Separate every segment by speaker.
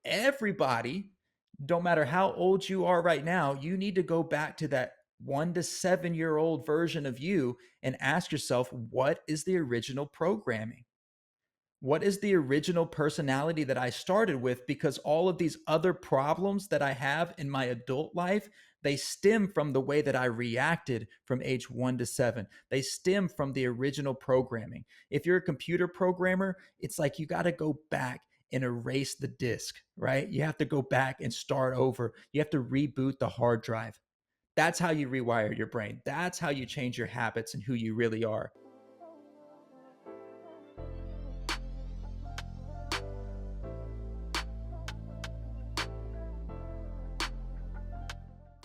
Speaker 1: everybody, don't matter how old you are right now, you need to go back to that 1 to 7 year old version of you and ask yourself, what is the original programming? What is the original personality that I started with? Because all of these other problems that I have in my adult life, they stem from the way that I reacted from age 1 to 7. They stem from the original programming. If you're a computer programmer, it's like you got to go back and erase the disk, right? You have to go back and start over. You have to reboot the hard drive. That's how you rewire your brain. That's how you change your habits and who you really are.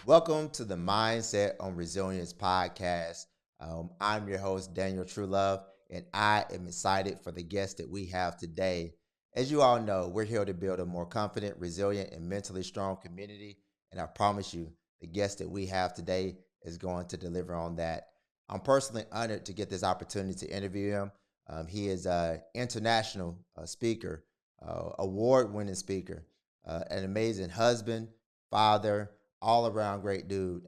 Speaker 2: Welcome to the Mindset on Resilience podcast. I'm your host, Daniel Truelove, and I am excited for the guest that we have today. As you all know, we're here to build a more confident, resilient, and mentally strong community. And I promise you, the guest that we have today is going to deliver on that. I'm personally honored to get this opportunity to interview him. He is an international speaker, award winning speaker, an amazing husband, father, all around great dude.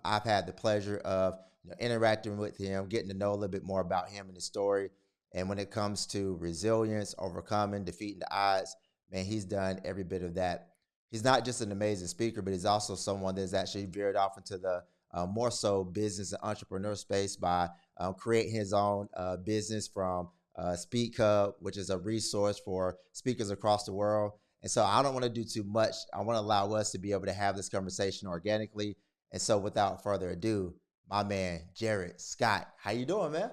Speaker 2: I've had the pleasure of interacting with him, getting to know a little bit more about him and his story. And when it comes to resilience, overcoming, defeating the odds, man, he's done every bit of that. He's not just an amazing speaker, but he's also someone that's actually veered off into the more so business and entrepreneur space by creating his own business from Speakhub, which is a resource for speakers across the world. And so I don't want to do too much. I want to allow us to be able to have this conversation organically. And so without further ado, my man, Jared Scott, how you doing, man?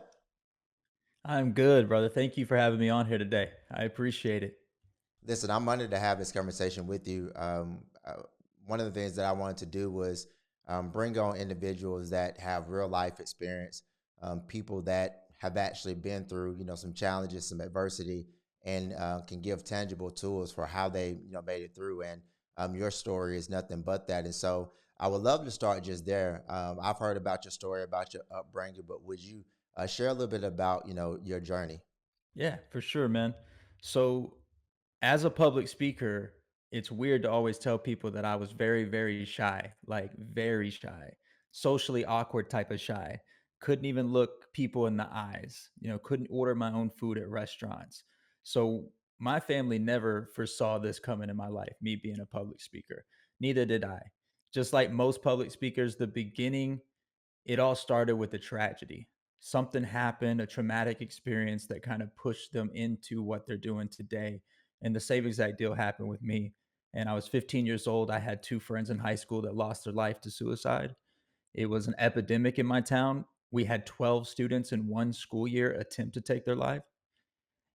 Speaker 1: I'm good, brother. Thank you for having me on here today. I appreciate it.
Speaker 2: Listen, I'm honored to have this conversation with you. One of the things that I wanted to do was bring on individuals that have real life experience, people that have actually been through, some challenges, some adversity, and can give tangible tools for how they, made it through. And your story is nothing but that. And so I would love to start just there. I've heard about your story, about your upbringing, but would you share a little bit about, your journey?
Speaker 1: Yeah, for sure, man. So, as a public speaker, it's weird to always tell people that I was very, very shy, like very shy, socially awkward type of shy. Couldn't even look people in the eyes, couldn't order my own food at restaurants. So, my family never foresaw this coming in my life, me being a public speaker. Neither did I. Just like most public speakers, the beginning, it all started with a tragedy. Something happened, a traumatic experience that kind of pushed them into what they're doing today. And the same exact deal happened with me. And I was 15 years old. I had two friends in high school that lost their life to suicide. It was an epidemic in my town. We had 12 students in one school year attempt to take their life,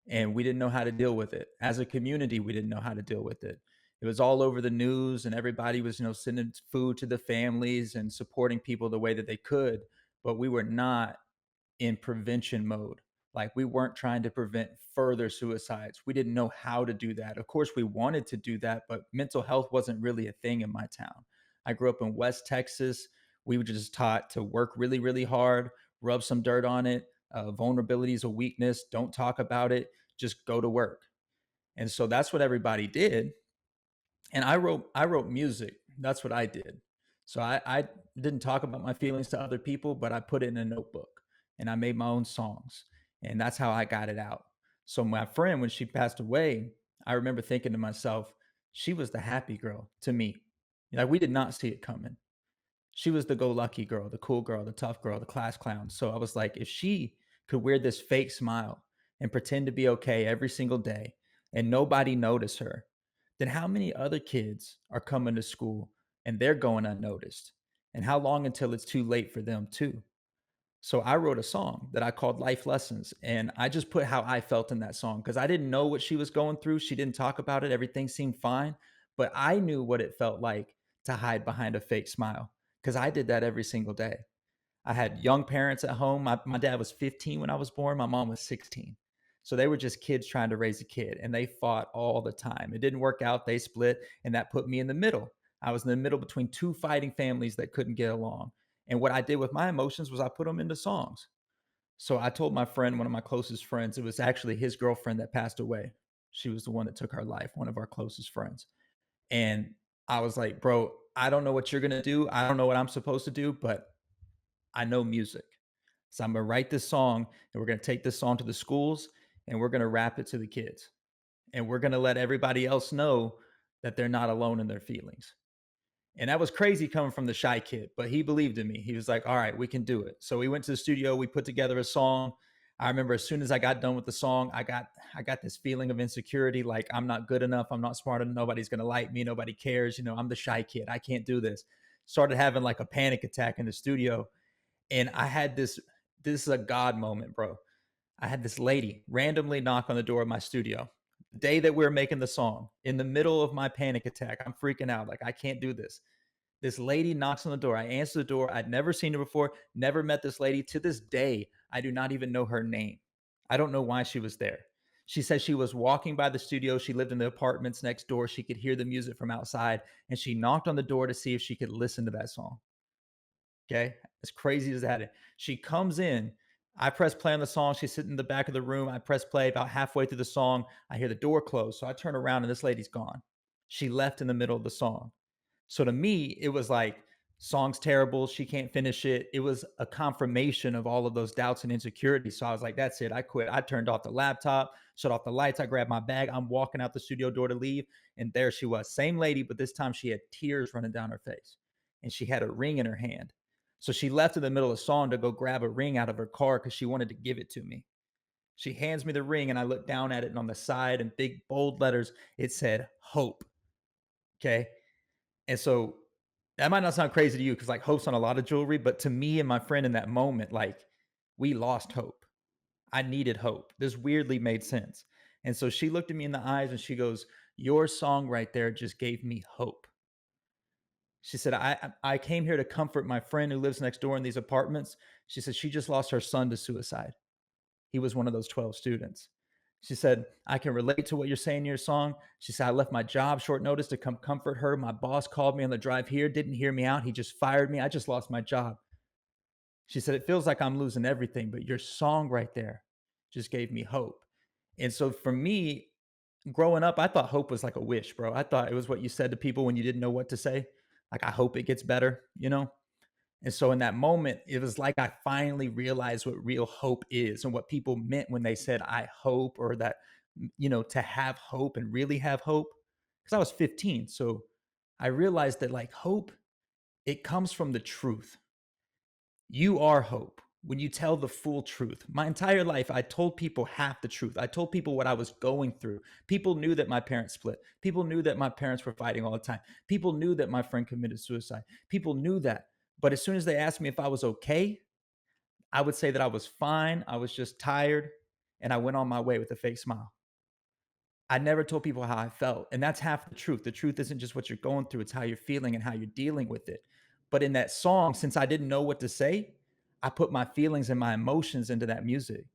Speaker 1: and we didn't know how to deal with it. As a community, we didn't know how to deal with it. It was all over the news, and everybody was, sending food to the families and supporting people the way that they could, but we were not in prevention mode. Like, we weren't trying to prevent further suicides. We didn't know how to do that. Of course, we wanted to do that, but mental health wasn't really a thing in my town. I grew up in West Texas. We were just taught to work really, really hard, rub some dirt on it. Vulnerability is a weakness. Don't talk about it. Just go to work. And so that's what everybody did. And I wrote music. That's what I did. So I didn't talk about my feelings to other people, but I put it in a notebook and I made my own songs. And that's how I got it out. So my friend, when she passed away, I remember thinking to myself, she was the happy girl to me. Like, we did not see it coming. She was the go lucky girl, the cool girl, the tough girl, the class clown. So I was like, if she could wear this fake smile and pretend to be okay every single day and nobody notice her, then how many other kids are coming to school and they're going unnoticed? And how long until it's too late for them too? So I wrote a song that I called Life Lessons. And I just put how I felt in that song because I didn't know what she was going through. She didn't talk about it. Everything seemed fine. But I knew what it felt like to hide behind a fake smile because I did that every single day. I had young parents at home. My dad was 15 when I was born, my mom was 16. So they were just kids trying to raise a kid and they fought all the time. It didn't work out. They split, and that put me in the middle. I was in the middle between two fighting families that couldn't get along. And what I did with my emotions was I put them into songs. So I told my friend, one of my closest friends, it was actually his girlfriend that passed away. She was the one that took her life, one of our closest friends. And I was like, bro, I don't know what you're going to do. I don't know what I'm supposed to do, but I know music. So I'm going to write this song and we're going to take this song to the schools and we're going to rap it to the kids. And we're going to let everybody else know that they're not alone in their feelings. And that was crazy coming from the shy kid, but he believed in me. He was like, all right, we can do it. So we went to the studio, we put together a song. I remember as soon as I got done with the song, I got this feeling of insecurity, like I'm not good enough, I'm not smart enough, nobody's gonna like me, nobody cares, I'm the shy kid, I can't do this. Started having like a panic attack in the studio. And I had this is a God moment, bro. I had this lady randomly knock on the door of my studio. The day that we were making the song, in the middle of my panic attack, I'm freaking out, like I can't do this. This lady knocks on the door. I answer the door. I'd never seen her before, never met this lady. To this day, I do not even know her name. I don't know why she was there. She said she was walking by the studio. She lived in the apartments next door. She could hear the music from outside, and she knocked on the door to see if she could listen to that song. Okay. As crazy as that is. She comes in. I press play on the song. She's sitting in the back of the room. I press play about halfway through the song. I hear the door close. So I turn around and this lady's gone. She left in the middle of the song. So to me, it was like, song's terrible. She can't finish it. It was a confirmation of all of those doubts and insecurities. So I was like, that's it. I quit. I turned off the laptop, shut off the lights. I grabbed my bag. I'm walking out the studio door to leave. And there she was. Same lady, but this time she had tears running down her face and she had a ring in her hand. So she left in the middle of the song to go grab a ring out of her car because she wanted to give it to me. She hands me the ring and I look down at it, and on the side in big bold letters, it said hope. Okay. And so that might not sound crazy to you because like hope's on a lot of jewelry, but to me and my friend in that moment, like we lost hope. I needed hope. This weirdly made sense. And so she looked at me in the eyes and she goes, your song right there just gave me hope. She said, I came here to comfort my friend who lives next door in these apartments. She said, she just lost her son to suicide. He was one of those 12 students. She said, I can relate to what you're saying in your song. She said, I left my job short notice to come comfort her. My boss called me on the drive here, didn't hear me out. He just fired me. I just lost my job. She said, it feels like I'm losing everything, but your song right there just gave me hope. And so for me, growing up, I thought hope was like a wish, bro. I thought it was what you said to people when you didn't know what to say. Like, I hope it gets better. And so in that moment, it was like I finally realized what real hope is and what people meant when they said, I hope, or that, to have hope and really have hope. Cause I was 15. So I realized that like hope, it comes from the truth. You are hope when you tell the full truth. My entire life, I told people half the truth. I told people what I was going through. People knew that my parents split. People knew that my parents were fighting all the time. People knew that my friend committed suicide. People knew that. But as soon as they asked me if I was okay, I would say that I was fine. I was just tired. And I went on my way with a fake smile. I never told people how I felt. And that's half the truth. The truth isn't just what you're going through, it's how you're feeling and how you're dealing with it. But in that song, since I didn't know what to say, I put my feelings and my emotions into that music.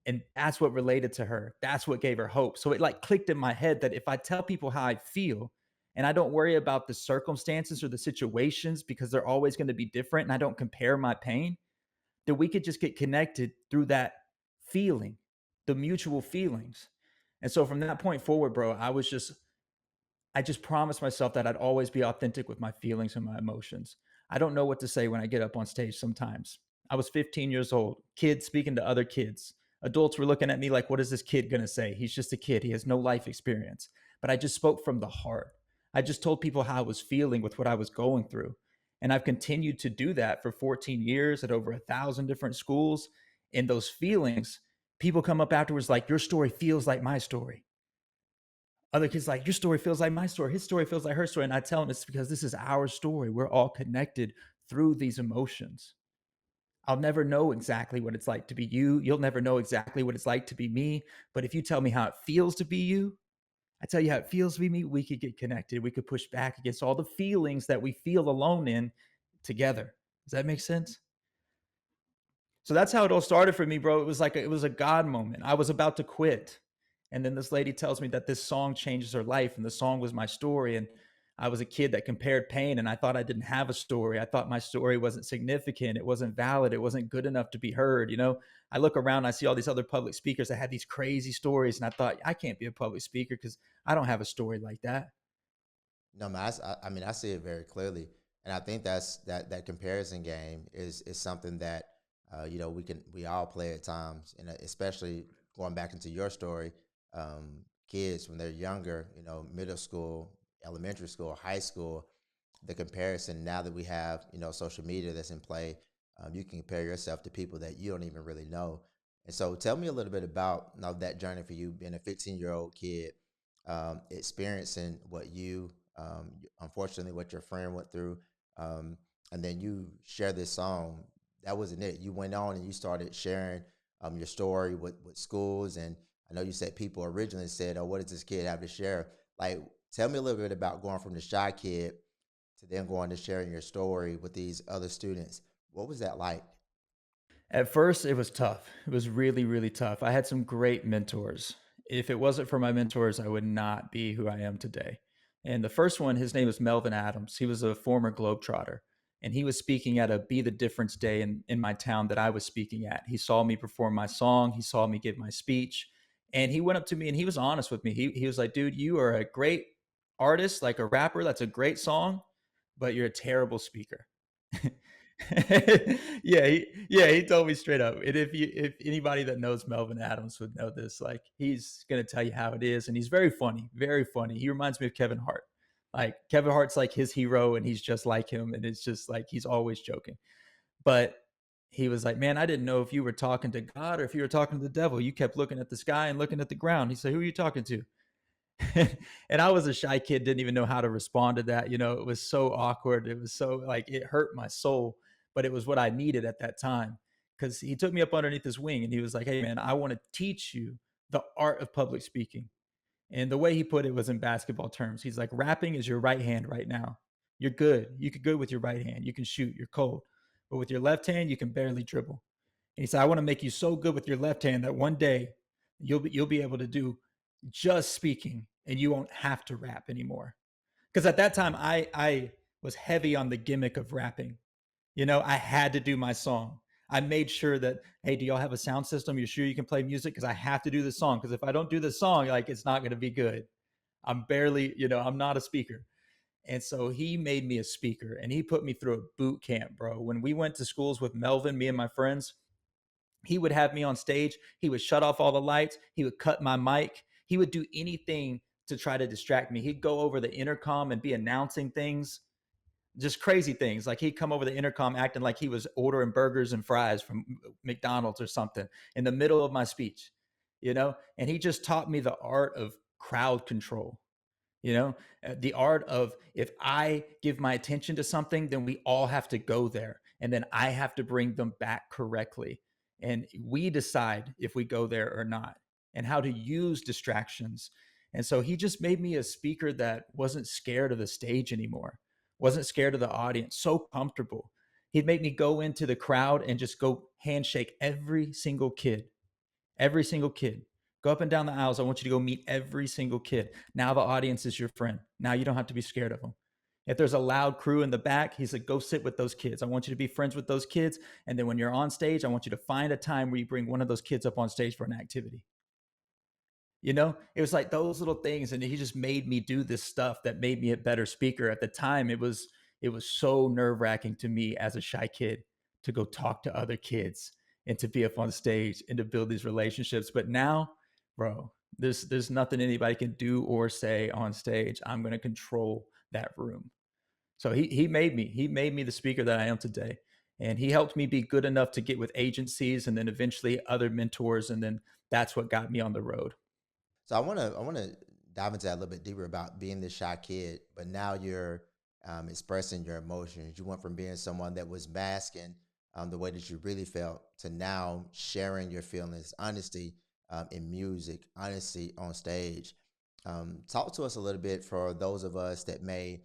Speaker 1: And that's what related to her. That's what gave her hope. So it like clicked in my head that if I tell people how I feel and I don't worry about the circumstances or the situations because they're always going to be different and I don't compare my pain, then we could just get connected through that feeling, the mutual feelings. And so from that point forward, bro, I just promised myself that I'd always be authentic with my feelings and my emotions. I don't know what to say when I get up on stage sometimes. I was 15 years old, kids speaking to other kids. Adults were looking at me like, what is this kid going to say? He's just a kid. He has no life experience. But I just spoke from the heart. I just told people how I was feeling with what I was going through. And I've continued to do that for 14 years at over 1,000 different schools. And those feelings, people come up afterwards like, your story feels like my story. Other kids like, your story feels like my story. His story feels like her story. And I tell them it's because this is our story. We're all connected through these emotions. I'll never know exactly what it's like to be you. You'll never know exactly what it's like to be me. But if you tell me how it feels to be you, I tell you how it feels to be me, we could get connected. We could push back against all the feelings that we feel alone in together. Does that make sense? So that's how it all started for me, bro. It was a God moment. I was about to quit. And then this lady tells me that this song changes her life and the song was my story and I was a kid that compared pain and I thought I didn't have a story. I thought my story wasn't significant, it wasn't valid, it wasn't good enough to be heard. I look around, I see all these other public speakers that had these crazy stories and I thought I can't be a public speaker cuz I don't have a story like that.
Speaker 2: No, man, I mean, I see it very clearly, and I think that comparison game is something that we all play at times, and especially going back into your story, kids when they're younger, middle school, elementary school, high school, the comparison now that we have social media that's in play, you can compare yourself to people that you don't even really know. And so tell me a little bit about that journey for you being a 15-year-old kid, experiencing what unfortunately what your friend went through, um, and then you share this song. That wasn't it. You went on and you started sharing your story with schools, and I know you said people originally said, "Oh, what does this kid have to share?" Like, tell me a little bit about going from the shy kid to then going to sharing your story with these other students. What was that like?
Speaker 1: At first, it was tough. It was really, really tough. I had some great mentors. If it wasn't for my mentors, I would not be who I am today. And the first one, his name was Melvin Adams. He was a former Globetrotter. And he was speaking at a Be the Difference Day in my town that I was speaking at. He saw me perform my song. He saw me give my speech. And he went up to me and he was honest with me. He was like, dude, you are a great artist, like a rapper. That's a great song, but you're a terrible speaker. Yeah, he told me straight up. And if anybody that knows Melvin Adams would know this, like he's gonna tell you how it is, and he's very funny, very funny. He reminds me of Kevin Hart. Like Kevin Hart's like his hero, and he's just like him, and it's just like he's always joking. But he was like, "Man, I didn't know if you were talking to God or if you were talking to the devil. You kept looking at the sky and looking at the ground." He said, "Who are you talking to?" And I was a shy kid, didn't even know how to respond to that. It was so awkward. It was so like it hurt my soul, but it was what I needed at that time. Because he took me up underneath his wing and he was like, "Hey man, I want to teach you the art of public speaking." And the way he put it was in basketball terms. He's like, "Rapping is your right hand right now. You're good. You could good with your right hand. You can shoot. You're cold. But with your left hand, you can barely dribble." And he said, "I want to make you so good with your left hand that one day you'll be able to do just speaking and you won't have to rap anymore." Because at that time I was heavy on the gimmick of rapping. I had to do my song. I made sure that, hey, do y'all have a sound system? You sure you can play music? Because I have to do the song. Because if I don't do the song, like it's not going to be good. I'm barely, I'm not a speaker. And so he made me a speaker and he put me through a boot camp, bro. When we went to schools with Melvin, me and my friends, he would have me on stage. He would shut off all the lights. He would cut my mic. He would do anything to try to distract me. He'd go over the intercom and be announcing things, just crazy things. Like he'd come over the intercom acting like he was ordering burgers and fries from McDonald's or something in the middle of my speech. And he just taught me the art of crowd control. you know the art of, if I give my attention to something, then we all have to go there and then I have to bring them back correctly, and we decide if we go there or not, and how to use distractions. And so he just made me a speaker that wasn't scared of the stage anymore, wasn't scared of the audience, so comfortable. He'd make me go into the crowd and just go handshake every single kid. Go up and down the aisles. I want you to go meet every single kid. Now the audience is your friend. Now you don't have to be scared of them. If there's a loud crew in the back, he said, go sit with those kids. I want you to be friends with those kids. And then when you're on stage, I want you to find a time where you bring one of those kids up on stage for an activity. It was like those little things, and he just made me do this stuff that made me a better speaker. At the time, it was so nerve-wracking to me as a shy kid to go talk to other kids and to be up on stage and to build these relationships. But now, bro, there's nothing anybody can do or say on stage. I'm going to control that room. So he made me the speaker that I am today. And he helped me be good enough to get with agencies and then eventually other mentors, and then that's what got me on the road.
Speaker 2: So I want to dive into that a little bit deeper about being this shy kid, but now you're expressing your emotions. You went from being someone that was masking the way that you really felt to now sharing your feelings, honesty in music, honesty on stage. Talk to us a little bit for those of us that may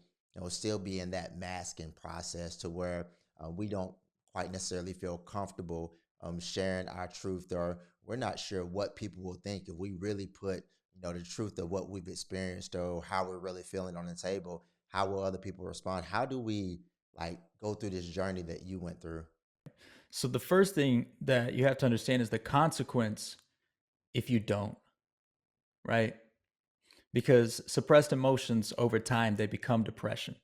Speaker 2: still be in that masking process to where we don't quite necessarily feel comfortable sharing our truth, or we're not sure what people will think if we really put the truth of what we've experienced or how we're really feeling on the table. How will other people respond? How do we like go through this journey that you went through?
Speaker 1: So the first thing that you have to understand is the consequence if you don't, right? because suppressed emotions over time they become depression.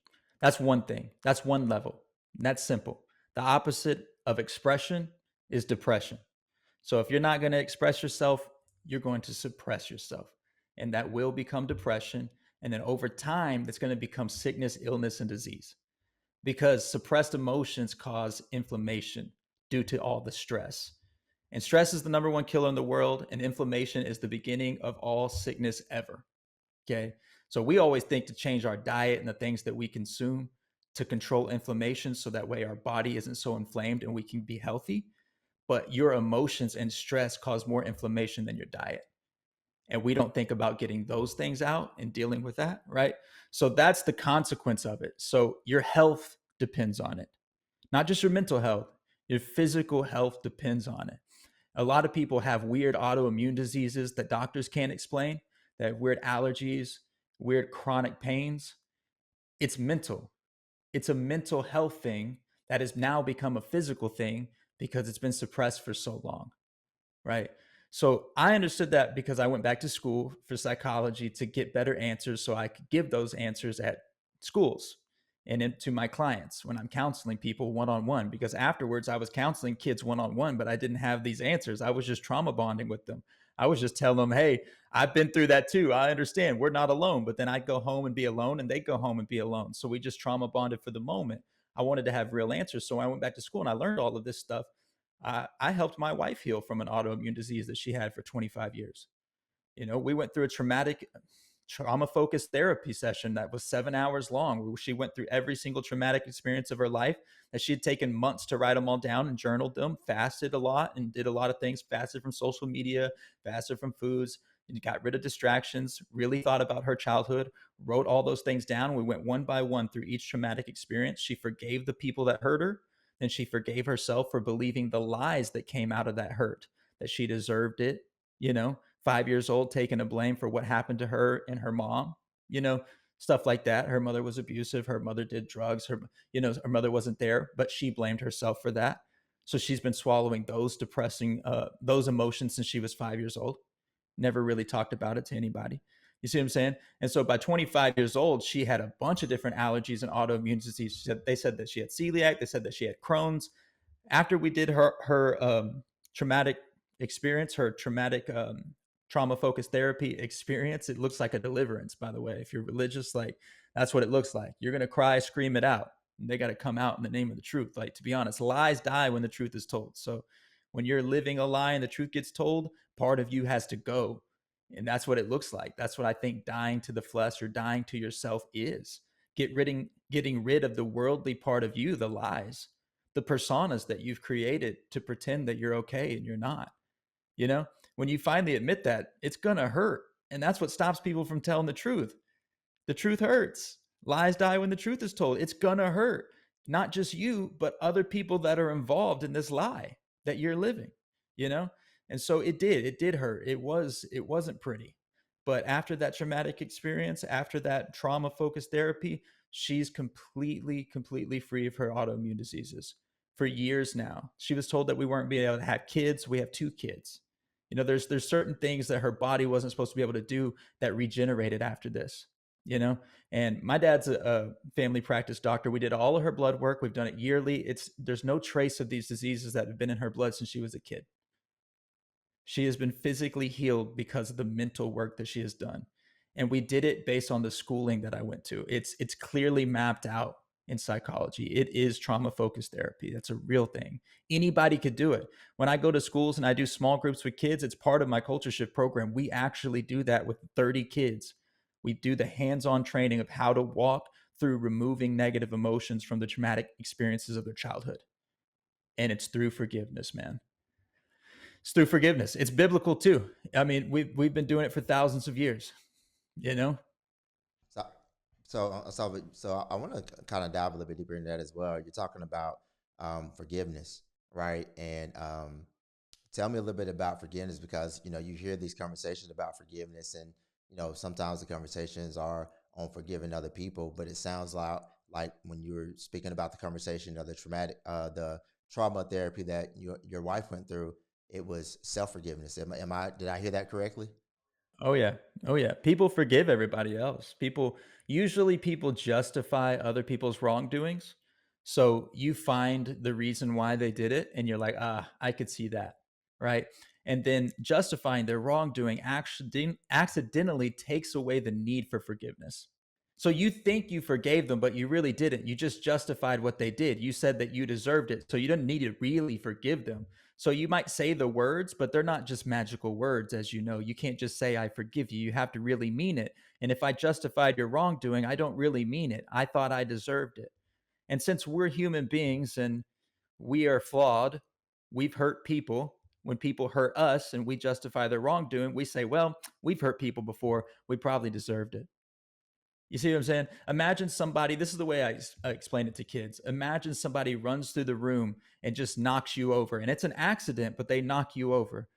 Speaker 1: That's one thing. That's one level. And that's simple. The opposite of expression is depression. So if you're not going to express yourself, you're going to suppress yourself. And that will become depression. And then over time, that's going to become sickness, illness, and disease because suppressed emotions cause inflammation due to all the stress. And stress is the number one killer in the world, and inflammation is the beginning of all sickness ever. Okay. So we always think to change our diet and the things that we consume to control inflammation so that way our body isn't so inflamed and we can be healthy. But your emotions and stress cause more inflammation than your diet. And we don't think about getting those things out and dealing with that, right? So that's the consequence of it. So your health depends on it, not just your mental health, your physical health depends on it. A lot of people have weird autoimmune diseases that doctors can't explain, that have weird allergies, weird chronic pains. It's mental. It's a mental health thing that has now become a physical thing because it's been suppressed for so long, right? So I understood that because I went back to school for psychology to get better answers so I could give those answers at schools and to my clients when I'm counseling people one on one. Because afterwards, I was counseling kids one on one, but I didn't have these answers. I was just trauma bonding with them. I was just telling them, hey, I've been through that too. I understand we're not alone. But then I'd go home and be alone, and they'd go home and be alone. So we just trauma bonded for the moment. I wanted to have real answers. So I went back to school and I learned all of this stuff. I helped my wife heal from an autoimmune disease that she had for 25 years. You know, we went through a traumatic trauma focused therapy session that was 7 hours long. She went through every single traumatic experience of her life that she had taken months to write them all down and journaled them, fasted a lot and did a lot of things, fasted from social media, fasted from foods, and got rid of distractions, really thought about her childhood, wrote all those things down. We went one by one through each traumatic experience. She forgave the people that hurt her. Then she forgave herself for believing the lies that came out of that hurt, that she deserved it, you know, 5 years old taking a blame for what happened to her and her mom, you know, stuff like that. Her mother was abusive. Her mother did drugs. Her mother wasn't there, but she blamed herself for that. So she's been swallowing those depressing, those emotions since she was 5 years old. Never really talked about it to anybody. You see what I'm saying? And so by 25 years old, she had a bunch of different allergies and autoimmune disease. They said that she had celiac. They said that she had Crohn's. After we did her traumatic experience, her traumatic trauma focused therapy experience, it looks like a deliverance. By the way, if you're religious, like that's what it looks like. You're gonna cry, scream it out. And they got to come out in the name of the truth. Like to be honest, lies die when the truth is told. So when you're living a lie and the truth gets told, part of you has to go. And that's what it looks like. That's what I think dying to the flesh or dying to yourself is. Getting rid of the worldly part of you, the lies, the personas that you've created to pretend that you're okay and you're not. You know, when you finally admit that, it's going to hurt. And that's what stops people from telling the truth. The truth hurts. Lies die when the truth is told. It's going to hurt. Not just you, but other people that are involved in this lie that you're living, you know? And so it did hurt. It wasn't pretty. But after that traumatic experience, after that trauma focused therapy, she's completely free of her autoimmune diseases for years now. She was told that we weren't being able to have kids. We have two kids. You know, there's certain things that her body wasn't supposed to be able to do that regenerated after this, you know. And my dad's a family practice doctor. We did all of her blood work. We've done it yearly. There's no trace of these diseases that have been in her blood since she was a kid. She has been physically healed because of the mental work that she has done. And we did it based on the schooling that I went to. It's clearly mapped out in psychology. It is trauma focused therapy. That's a real thing. Anybody could do it. When I go to schools and I do small groups with kids, it's part of my culture shift program. We actually do that with 30 kids. We do the hands-on training of how to walk through removing negative emotions from the traumatic experiences of their childhood. And it's through forgiveness, man. It's through forgiveness. It's biblical too. I mean, we've been doing it for thousands of years, you know?
Speaker 2: So, so I want to kind of dive a little bit deeper in that as well. You're talking about forgiveness, right? And tell me a little bit about forgiveness because you hear these conversations about forgiveness, and sometimes the conversations are on forgiving other people, but it sounds like when you were speaking about the conversation of the trauma therapy that your wife went through, it was self forgiveness. Did I hear that correctly?
Speaker 1: Oh yeah. Oh yeah. People forgive everybody else. People justify other people's wrongdoings. So you find the reason why they did it and you're like, "Ah, I could see that." Right? And then justifying their wrongdoing accidentally takes away the need for forgiveness. So you think you forgave them, but you really didn't. You just justified what they did. You said that you deserved it. So you didn't need to really forgive them. So you might say the words, but they're not just magical words, as you know. You can't just say, I forgive you. You have to really mean it. And if I justified your wrongdoing, I don't really mean it. I thought I deserved it. And since we're human beings and we are flawed, we've hurt people. When people hurt us and we justify their wrongdoing, we say, well, we've hurt people before. We probably deserved it. You see what I'm saying? Imagine somebody, this is the way I explain it to kids. Imagine somebody runs through the room and just knocks you over. And it's an accident, but they knock you over.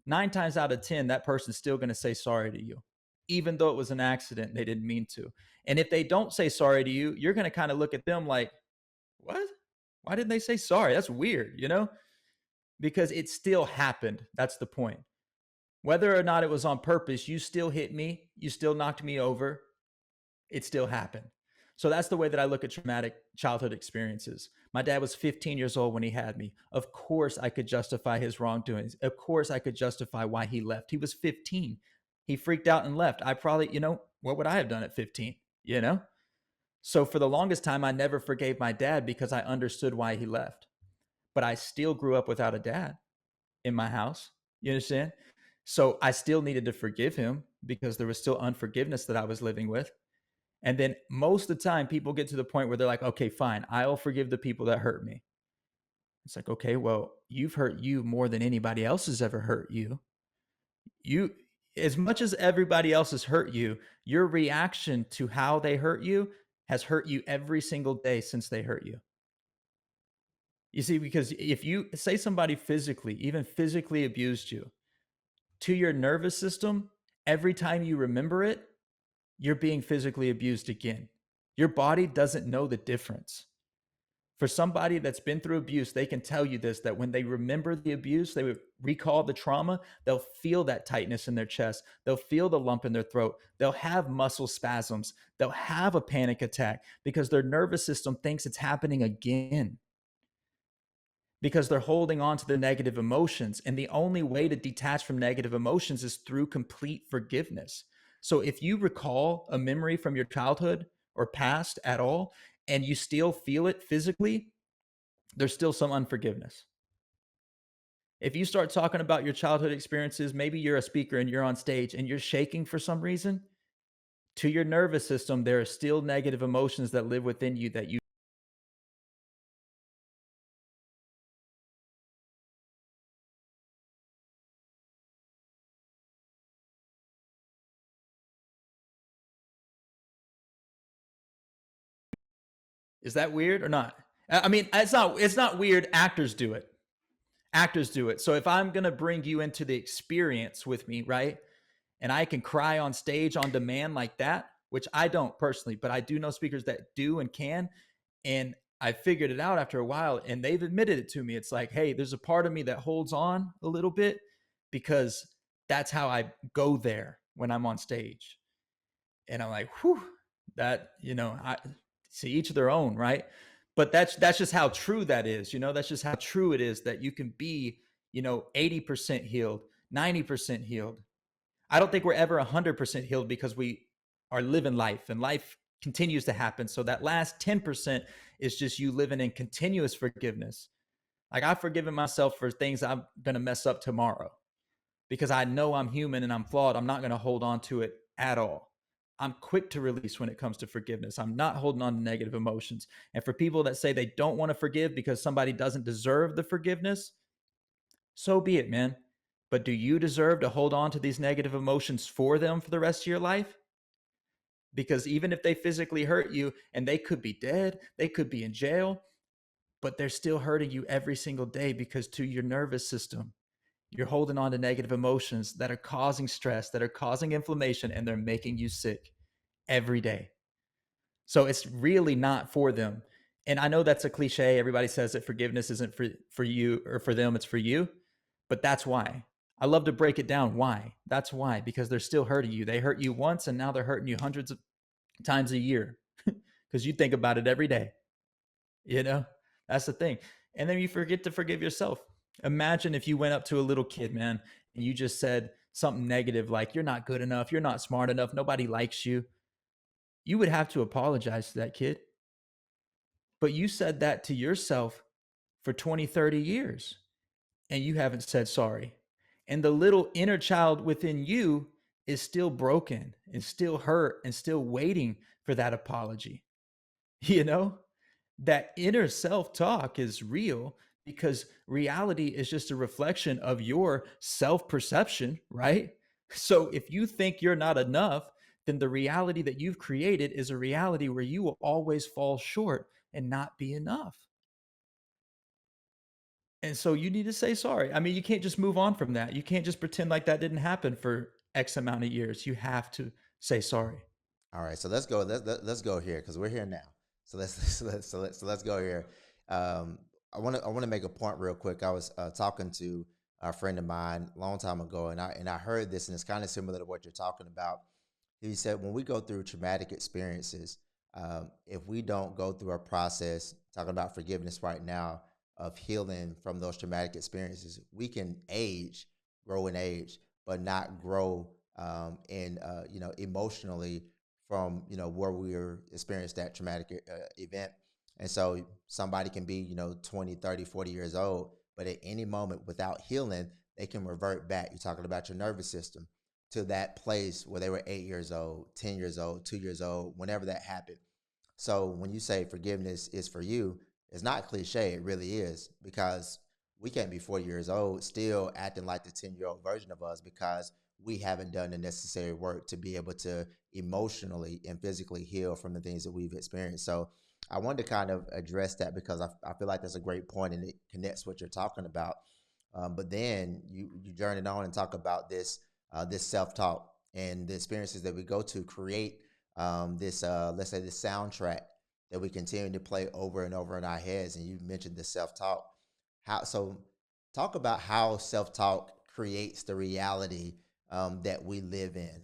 Speaker 1: 9 times out of 10, that person's still going to say sorry to you, even though it was an accident. They didn't mean to. And if they don't say sorry to you, you're going to kind of look at them like, what? Why didn't they say sorry? That's weird, because it still happened. That's the point. Whether or not it was on purpose, you still hit me. You still knocked me over. It still happened. So that's the way that I look at traumatic childhood experiences. My dad was 15 years old when he had me. Of course, I could justify his wrongdoings. Of course, I could justify why he left. He was 15. He freaked out and left. I probably, what would I have done at 15? You know? So for the longest time, I never forgave my dad because I understood why he left. But I still grew up without a dad in my house. You understand? So I still needed to forgive him because there was still unforgiveness that I was living with. And then most of the time, people get to the point where they're like, okay, fine, I'll forgive the people that hurt me. It's like, okay, well, you've hurt you more than anybody else has ever hurt you. You, as much as everybody else has hurt you, your reaction to how they hurt you has hurt you every single day since they hurt you. You see, because if you say somebody physically, even physically abused you, to your nervous system, every time you remember it, you're being physically abused again. Your body doesn't know the difference. For somebody that's been through abuse, they can tell you this, that when they remember the abuse, they would recall the trauma, they'll feel that tightness in their chest. They'll feel the lump in their throat. They'll have muscle spasms. They'll have a panic attack because their nervous system thinks it's happening again because they're holding on to the negative emotions. And the only way to detach from negative emotions is through complete forgiveness. So if you recall a memory from your childhood or past at all, and you still feel it physically, there's still some unforgiveness. If you start talking about your childhood experiences, maybe you're a speaker and you're on stage and you're shaking for some reason, to your nervous system, there are still negative emotions that live within you that you. Is that weird or not? I mean, it's not weird. Actors do it. Actors do it. So if I'm going to bring you into the experience with me, right? And I can cry on stage on demand like that, which I don't personally, but I do know speakers that do and can. And I figured it out after a while and they've admitted it to me. It's like, hey, there's a part of me that holds on a little bit because that's how I go there when I'm on stage. And I'm like, whew, that, I see each of their own, right? But that's just how true that is, that's just how true it is that you can be, 80% healed, 90% healed. I don't think we're ever 100% healed because we are living life and life continues to happen. So that last 10% is just you living in continuous forgiveness. Like I've forgiven myself for things I'm going to mess up tomorrow because I know I'm human and I'm flawed. I'm not going to hold on to it at all. I'm quick to release when it comes to forgiveness. I'm not holding on to negative emotions. And for people that say they don't want to forgive because somebody doesn't deserve the forgiveness, so be it, man. But do you deserve to hold on to these negative emotions for them for the rest of your life? Because even if they physically hurt you and they could be dead, they could be in jail, but they're still hurting you every single day because to your nervous system, you're holding on to negative emotions that are causing stress, that are causing inflammation, and they're making you sick every day. So it's really not for them. And I know that's a cliche. Everybody says that forgiveness isn't for you or for them, it's for you. But that's why. I love to break it down. Why? That's why, because they're still hurting you. They hurt you once and now they're hurting you hundreds of times a year because you think about it every day. You know, that's the thing. And then you forget to forgive yourself. Imagine if you went up to a little kid, man, and you just said something negative like, you're not good enough, you're not smart enough, nobody likes you. You would have to apologize to that kid. But you said that to yourself for 20, 30 years, and you haven't said sorry. And the little inner child within you is still broken and still hurt and still waiting for that apology. You know, that inner self talk is real because reality is just a reflection of your self perception, right? So if you think you're not enough, then the reality that you've created is a reality where you will always fall short and not be enough. And so you need to say sorry. I mean, you can't just move on from that. You can't just pretend like that didn't happen for X amount of years. You have to say sorry.
Speaker 2: All right, so let's go. Let's go here because we're here now. So let's let's go here. Um, I want to make a point real quick. I was talking to a friend of mine a long time ago, and I heard this, and it's kind of similar to what you're talking about. He said when we go through traumatic experiences, if we don't go through a process, talking about forgiveness right now, of healing from those traumatic experiences, we can grow in age, but not grow in emotionally from where we were experienced that traumatic event. And so somebody can be 20, 30, 40 years old, but at any moment without healing they can revert back. You're talking about your nervous system to that place where they were 8 years old, 10 years old, 2 years old, whenever that happened. So when you say forgiveness is for you, it's not cliche. It really is, because we can't be 40 years old still acting like the 10-year-old version of us because we haven't done the necessary work to be able to emotionally and physically heal from the things that we've experienced. So I wanted to kind of address that because I feel like that's a great point and it connects what you're talking about. But then you journeyed on and talk about this self talk and the experiences that we go to create this let's say this soundtrack that we continue to play over and over in our heads. And you mentioned the self talk. How so? Talk about how self talk creates the reality that we live in.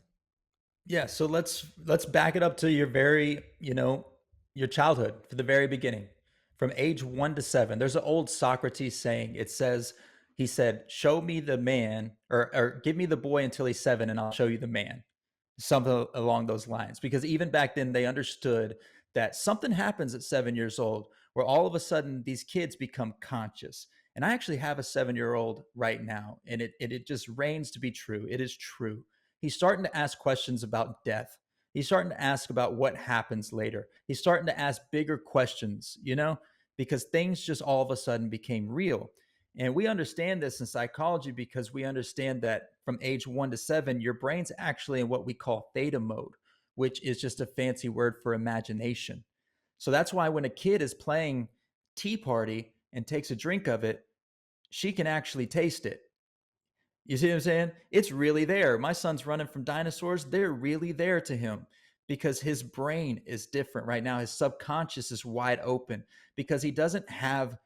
Speaker 1: Yeah, so let's back it up to your very, your childhood, for the very beginning. From age 1 to 7. There's an old Socrates saying. It says he said, "Show me the man or give me the boy until he's 7 and I'll show you the man." Something along those lines, because even back then they understood that something happens at 7 years old where all of a sudden these kids become conscious. And I actually have a 7 year old right now, and it just reigns to be true. It is true. He's starting to ask questions about death. He's starting to ask about what happens later. He's starting to ask bigger questions, because things just all of a sudden became real. And we understand this in psychology because we understand that from age 1 to 7, your brain's actually in what we call theta mode, which is just a fancy word for imagination. So that's why when a kid is playing Tea Party and takes a drink of it, she can actually taste it. You see what I'm saying? It's really there. My son's running from dinosaurs. They're really there to him because his brain is different right now. His subconscious is wide open because he doesn't have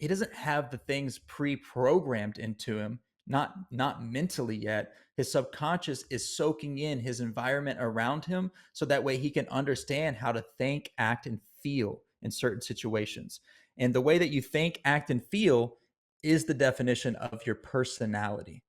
Speaker 1: the things pre-programmed into him, not mentally yet. His subconscious is soaking in his environment around him so that way he can understand how to think, act, and feel in certain situations. And the way that you think, act, and feel is the definition of your personality.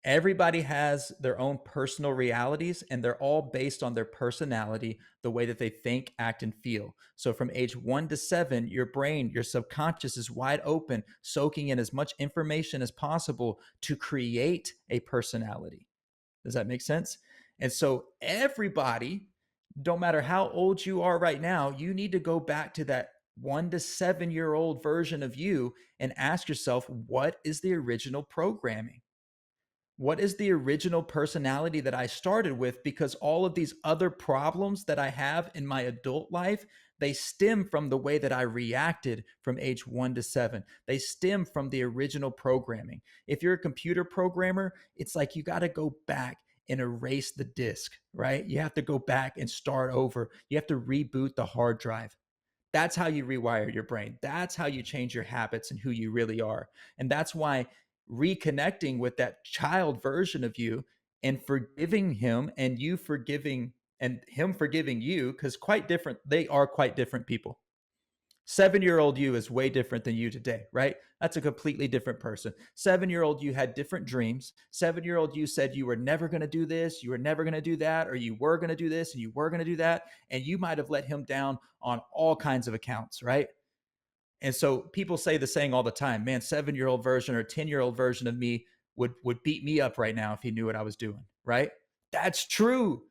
Speaker 1: Everybody has their own personal realities, and they're all based on their personality, the way that they think, act, and feel. So from age 1 to 7, your brain, your subconscious is wide open, soaking in as much information as possible to create a personality. Does that make sense? And so everybody, no matter how old you are right now, you need to go back to that 1 to 7 year old version of you and ask yourself, what is the original programming? What is the original personality that I started with? Because all of these other problems that I have in my adult life, they stem from the way that I reacted from age 1 to 7. They stem from the original programming. If you're a computer programmer, it's like you got to go back and erase the disk, right? You have to go back and start over. You have to reboot the hard drive. That's how you rewire your brain. That's how you change your habits and who you really are. And that's why reconnecting with that child version of you and forgiving him, and you forgiving and him forgiving you, because quite different, they are quite different people. 7-year-old you is way different than you today, right? That's a completely different person. 7-year-old you had different dreams. 7-year-old you said you were never going to do this, you were never going to do that, or you were going to do this and you were going to do that. And you might have let him down on all kinds of accounts, right? And so people say the saying all the time, man, 7-year-old version or 10-year-old version of me would beat me up right now if he knew what I was doing, right? That's true.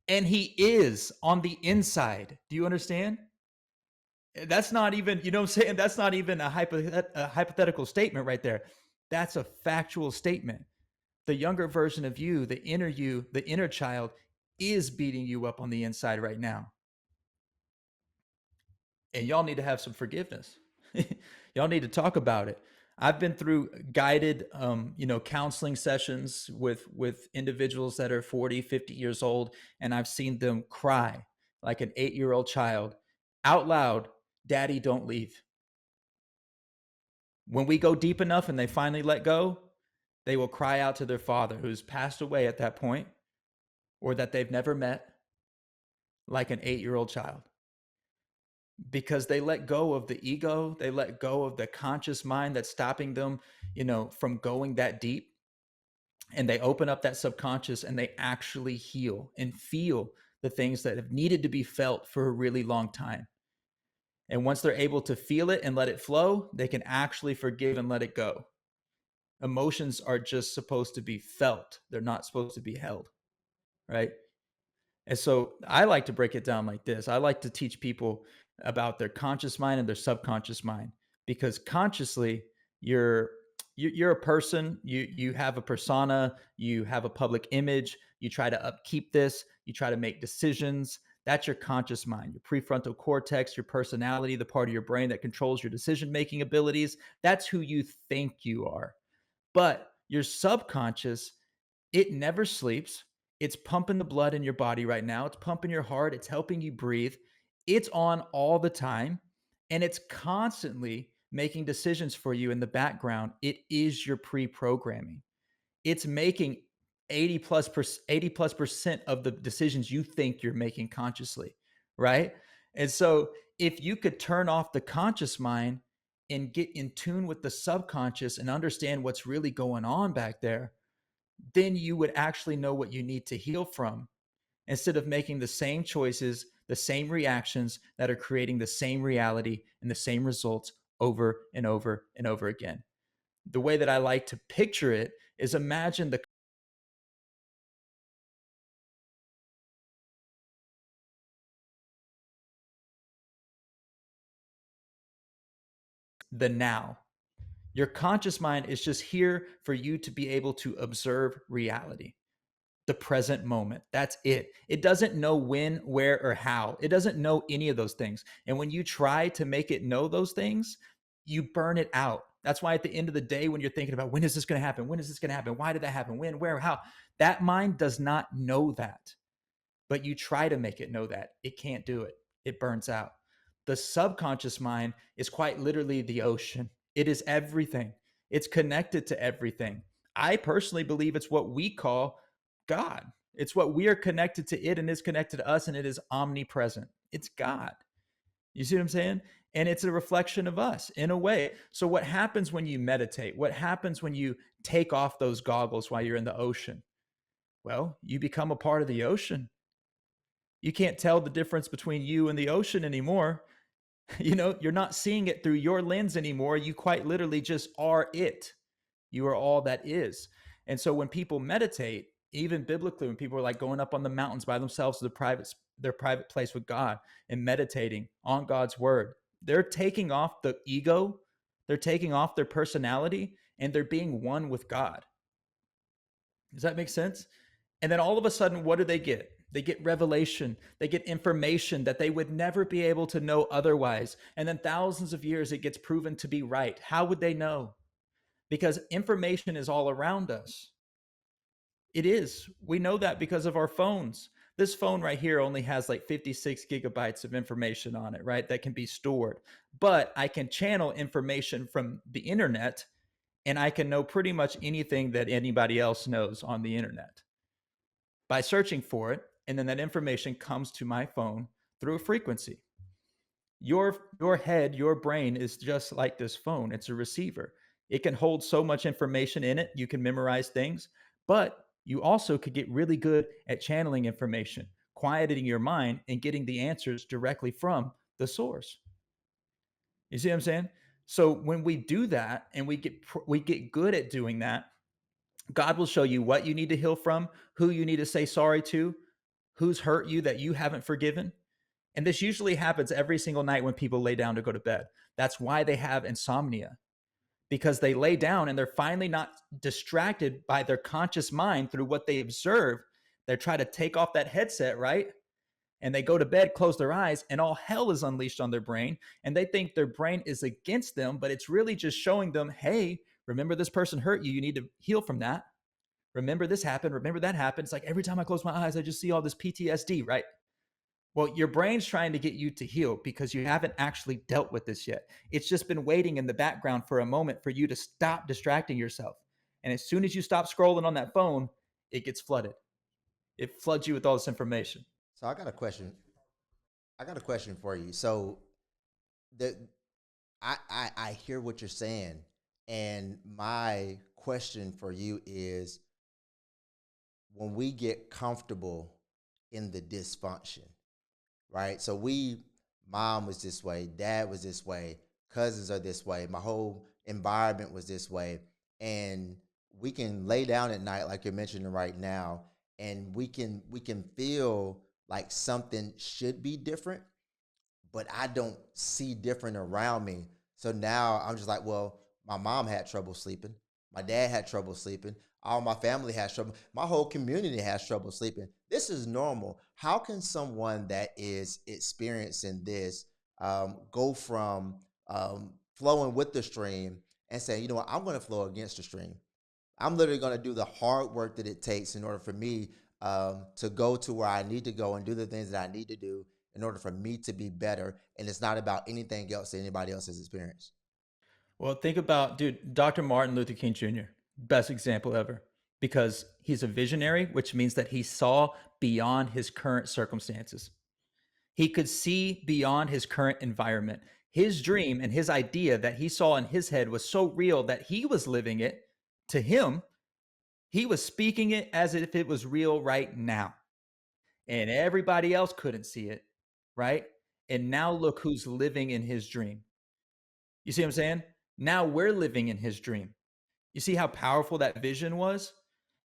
Speaker 1: And he is on the inside. Do you understand? That's not even, you know what I'm saying? That's not even a hypothetical statement right there. That's a factual statement. The younger version of you, the inner child is beating you up on the inside right now. And y'all need to have some forgiveness. Y'all need to talk about it. I've been through guided counseling sessions with individuals that are 40, 50 years old, and I've seen them cry like an 8-year-old child out loud, "Daddy, don't leave." When we go deep enough and they finally let go, they will cry out to their father who's passed away at that point, or that they've never met, like an 8-year-old child, because they let go of the ego, they let go of the conscious mind that's stopping them, from going that deep, and they open up that subconscious and they actually heal and feel the things that have needed to be felt for a really long time. And once they're able to feel it and let it flow, they can actually forgive and let it go. Emotions are just supposed to be felt. They're not supposed to be held, right? And so I like to break it down like this. I like to teach people about their conscious mind and their subconscious mind, because consciously you're you're a person, you have a persona, you have a public image, you try to upkeep this, you try to make decisions. That's your conscious mind, your prefrontal cortex, your personality, the part of your brain that controls your decision making abilities. That's who you think you are. But your subconscious, it never sleeps. It's pumping the blood in your body right now. It's pumping your heart. It's helping you breathe. It's on all the time. And it's constantly making decisions for you in the background. It is your pre programming. It's making 80 plus percent of the decisions you think you're making consciously. Right. And so if you could turn off the conscious mind and get in tune with the subconscious and understand what's really going on back there, then you would actually know what you need to heal from, instead of making the same choices, the same reactions that are creating the same reality and the same results over and over and over again. The way that I like to picture it is, imagine the now. Your conscious mind is just here for you to be able to observe reality, the present moment. That's it. It doesn't know when, where, or how. It doesn't know any of those things. And when you try to make it know those things, you burn it out. That's why at the end of the day, when you're thinking about, when is this going to happen? When is this going to happen? Why did that happen? When, where, how? That mind does not know that. But you try to make it know that. It can't do it. It burns out. The subconscious mind is quite literally the ocean. It is everything. It's connected to everything. I personally believe it's what we call God. It's what we are connected to it, and it's connected to us, and it is omnipresent. It's God. You see what I'm saying? And it's a reflection of us in a way. So, what happens when you meditate? What happens when you take off those goggles while you're in the ocean? Well, you become a part of the ocean. You can't tell the difference between you and the ocean anymore. You're not seeing it through your lens anymore. You quite literally just are it. You are all that is. And so when people meditate, even biblically, when people are like going up on the mountains by themselves to their private place with God and meditating on God's word, they're taking off the ego, they're taking off their personality, and they're being one with God. Does that make sense? And then all of a sudden, what do they get? They get revelation. They get information that they would never be able to know otherwise. And then thousands of years, it gets proven to be right. How would they know? Because information is all around us. It is. We know that because of our phones. This phone right here only has like 56 gigabytes of information on it, right? That can be stored. But I can channel information from the internet and I can know pretty much anything that anybody else knows on the internet by searching for it. And then that information comes to my phone through a frequency. Your head, your brain is just like this phone. It's a receiver. It can hold so much information in it. You can memorize things, but you also could get really good at channeling information, quieting your mind and getting the answers directly from the source. You see what I'm saying? So when we do that and we get good at doing that, God will show you what you need to heal from, who you need to say sorry to, who's hurt you that you haven't forgiven. And this usually happens every single night when people lay down to go to bed. That's why they have insomnia, because they lay down and they're finally not distracted by their conscious mind through what they observe. They're trying to take off that headset, right? And they go to bed, close their eyes, and all hell is unleashed on their brain. And they think their brain is against them, but it's really just showing them, hey, remember this person hurt you. You need to heal from that. Remember this happened. Remember that happened. It's like every time I close my eyes, I just see all this PTSD, right? Well, your brain's trying to get you to heal because you haven't actually dealt with this yet. It's just been waiting in the background for a moment for you to stop distracting yourself. And as soon as you stop scrolling on that phone, it gets flooded. It floods you with all this information.
Speaker 2: So I got a question. I got a question for you. So the I hear what you're saying, and my question for you is, when we get comfortable in the dysfunction, right? So mom was this way, dad was this way, cousins are this way, my whole environment was this way, and we can lay down at night like you're mentioning right now, and we can feel like something should be different, but I don't see different around me. So now I'm just like, well, my mom had trouble sleeping. My dad had trouble sleeping. All my family has trouble. My whole community has trouble sleeping. This is normal. How can someone that is experiencing this go from flowing with the stream and say, you know what, I'm going to flow against the stream? I'm literally going to do the hard work that it takes in order for me to go to where I need to go and do the things that I need to do in order for me to be better. And it's not about anything else that anybody else has experienced.
Speaker 1: Well, think about, dude, Dr. Martin Luther King Jr., best example ever, because he's a visionary, which means that he saw beyond his current circumstances. He could see beyond his current environment. His dream and his idea that he saw in his head was so real that he was living it. To him, he was speaking it as if it was real right now. And everybody else couldn't see it, right? And now look who's living in his dream. You see what I'm saying? Now we're living in his dream. You see how powerful that vision was?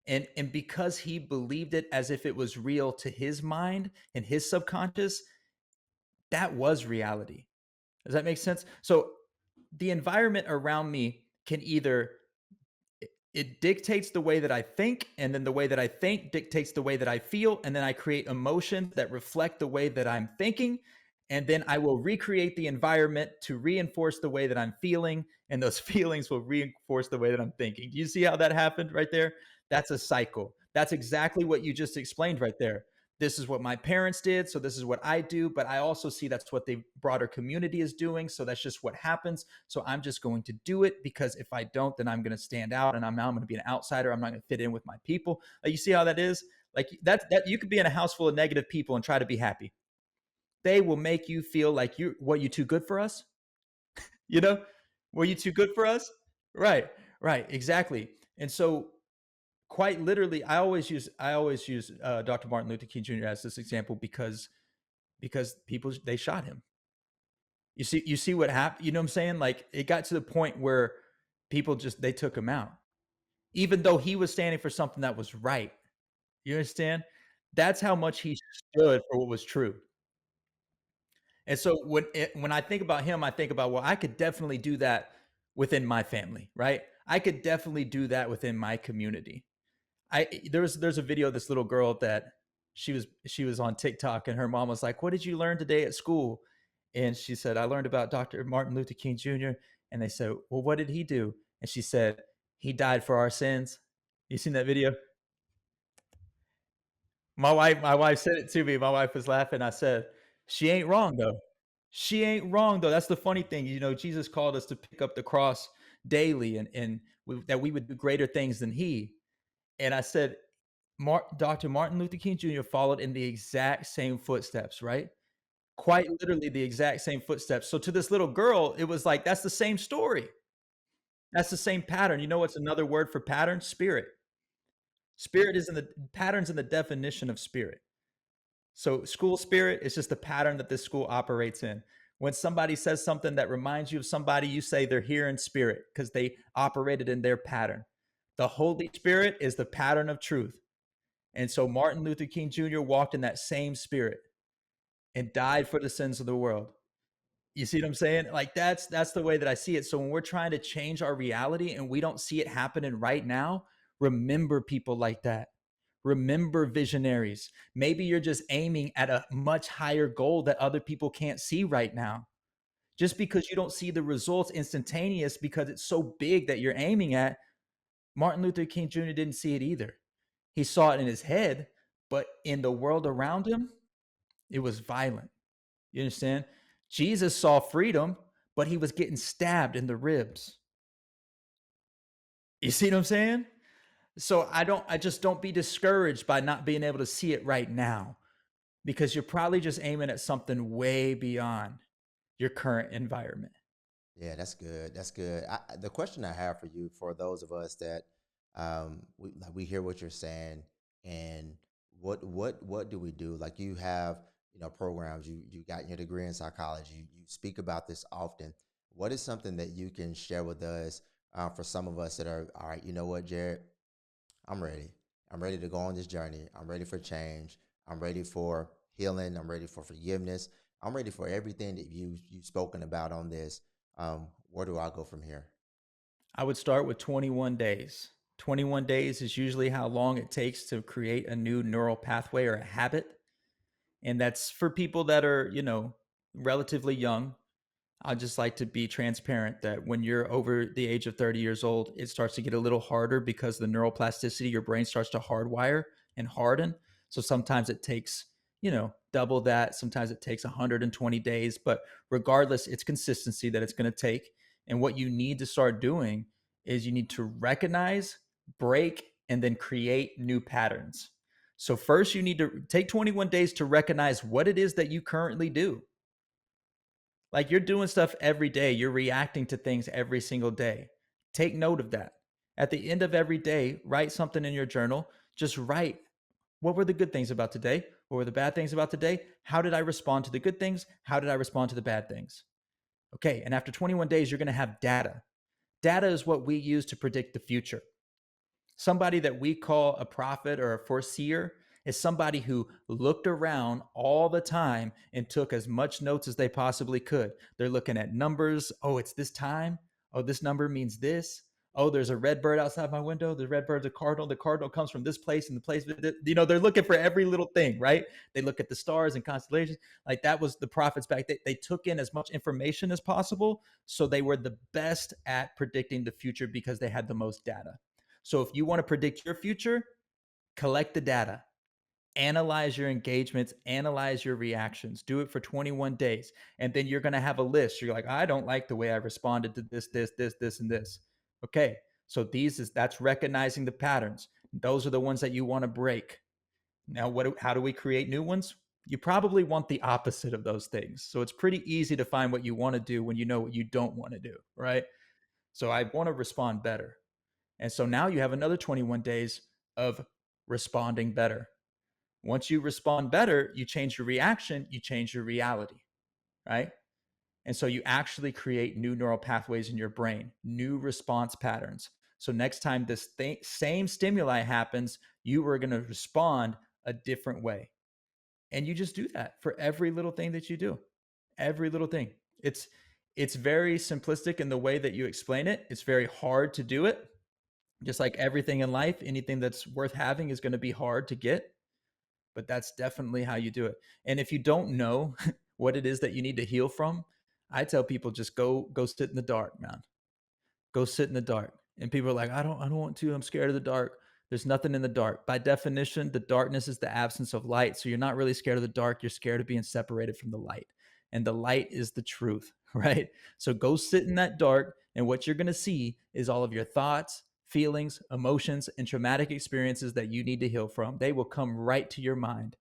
Speaker 1: And because he believed it as if it was real to his mind and his subconscious, that was reality. Does that make sense? So the environment around me can either it dictates the way that I think, and then the way that I think dictates the way that I feel, and then I create emotions that reflect the way that I'm thinking, and then I will recreate the environment to reinforce the way that I'm feeling, and those feelings will reinforce the way that I'm thinking. Do you see how that happened right there? That's a cycle. That's exactly what you just explained right there. This is what my parents did, so this is what I do, but I also see that's what the broader community is doing, so that's just what happens. So I'm just going to do it because if I don't, then I'm going to stand out, and I'm going to be an outsider. I'm not going to fit in with my people. Like, you see how that is? Like, that you could be in a house full of negative people and try to be happy. They will make you feel like you too good for us? You know? Were you too good for us? Right. Right, exactly. And so quite literally, I always use Dr. Martin Luther King Jr. as this example because people, they shot him. You see what happened. You know what I'm saying? Like, it got to the point where people just, they took him out, even though he was standing for something that was right. You understand? That's how much he stood for what was true. And so when I think about him, I think about, well, I could definitely do that within my family, right? I could definitely do that within my community. There's a video of this little girl that she was on TikTok, and her mom was like, "What did you learn today at school?" And she said, "I learned about Dr. Martin Luther King Jr." And they said, "Well, what did he do?" And she said, "He died for our sins." You seen that video? My wife said it to me. My wife was laughing. I said, "She ain't wrong though. She ain't wrong though." That's the funny thing. Jesus called us to pick up the cross daily, and that we would do greater things than he. And I said, Dr. Martin Luther King Jr. followed in the exact same footsteps, right? Quite literally the exact same footsteps. So to this little girl, it was like, that's the same story. That's the same pattern. You know what's another word for pattern? Spirit. Spirit is in the patterns in the definition of spirit. So school spirit is just the pattern that this school operates in. When somebody says something that reminds you of somebody, you say they're here in spirit because they operated in their pattern. The Holy Spirit is the pattern of truth. And so Martin Luther King Jr. walked in that same spirit and died for the sins of the world. You see what I'm saying? Like that's the way that I see it. So when we're trying to change our reality and we don't see it happening right now, remember people like that. Remember visionaries. Maybe you're just aiming at a much higher goal that other people can't see right now. Just because you don't see the results instantaneous because it's so big that you're aiming at, Martin Luther King Jr. didn't see it either. He saw it in his head, but in the world around him, it was violent. You understand? Jesus saw freedom, but he was getting stabbed in the ribs. You see what I'm saying? So I just don't be discouraged by not being able to see it right now because you're probably just aiming at something way beyond your current environment.
Speaker 2: Yeah, that's good. That's good. The question I have for you, for those of us that we hear what you're saying, and what do we do? Like you have, programs. You got your degree in psychology. You speak about this often. What is something that you can share with us for some of us that are all right? You know what, Jared? I'm ready. I'm ready to go on this journey. I'm ready for change. I'm ready for healing. I'm ready for forgiveness. I'm ready for everything that you've spoken about on this. Where do I go from here?
Speaker 1: I would start with 21 days. 21 days is usually how long it takes to create a new neural pathway or a habit. And that's for people that are, relatively young. I just like to be transparent that when you're over the age of 30 years old, it starts to get a little harder because the neuroplasticity, your brain starts to hardwire and harden. So sometimes it takes, double that. Sometimes it takes 120 days. But regardless, it's consistency that it's going to take. And what you need to start doing is you need to recognize, break, and then create new patterns. So first, you need to take 21 days to recognize what it is that you currently do. Like you're doing stuff every day, you're reacting to things every single day. Take note of that. At the end of every day, write something in your journal. Just write, what were the good things about today? What were the bad things about today? How did I respond to the good things? How did I respond to the bad things? Okay. And after 21 days, you're going to have data. Data is what we use to predict the future. Somebody that we call a prophet or a foreseer is somebody who looked around all the time and took as much notes as they possibly could. They're looking at numbers. Oh, it's this time. Oh, this number means this. Oh, there's a red bird outside my window. The red bird's a cardinal. The cardinal comes from this place and the place, they're looking for every little thing, right? They look at the stars and constellations. Like that was the prophets back. They took in as much information as possible. So they were the best at predicting the future because they had the most data. So if you want to predict your future, collect the data, analyze your engagements, analyze your reactions, do it for 21 days. And then you're going to have a list. You're like, I don't like the way I responded to this, and this. Okay. So that's recognizing the patterns. Those are the ones that you want to break. Now, how do we create new ones? You probably want the opposite of those things. So it's pretty easy to find what you want to do when you know what you don't want to do, right? So I want to respond better. And so now you have another 21 days of responding better. Once you respond better, you change your reaction, you change your reality, right? And so you actually create new neural pathways in your brain, new response patterns. So next time this same stimuli happens, you are going to respond a different way. And you just do that for every little thing that you do. Every little thing. It's very simplistic in the way that you explain it. It's very hard to do it, just like everything in life, anything that's worth having is going to be hard to get, but that's definitely how you do it. And if you don't know what it is that you need to heal from, I tell people just go sit in the dark, man. Go sit in the dark. And people are like, I don't want to. I'm scared of the dark. There's nothing in the dark. By definition, the darkness is the absence of light. So you're not really scared of the dark. You're scared of being separated from the light. and the light is the truth, right? So go sit in that dark, and what you're going to see is all of your thoughts, feelings, emotions, and traumatic experiences that you need to heal from. They will come right to your mind.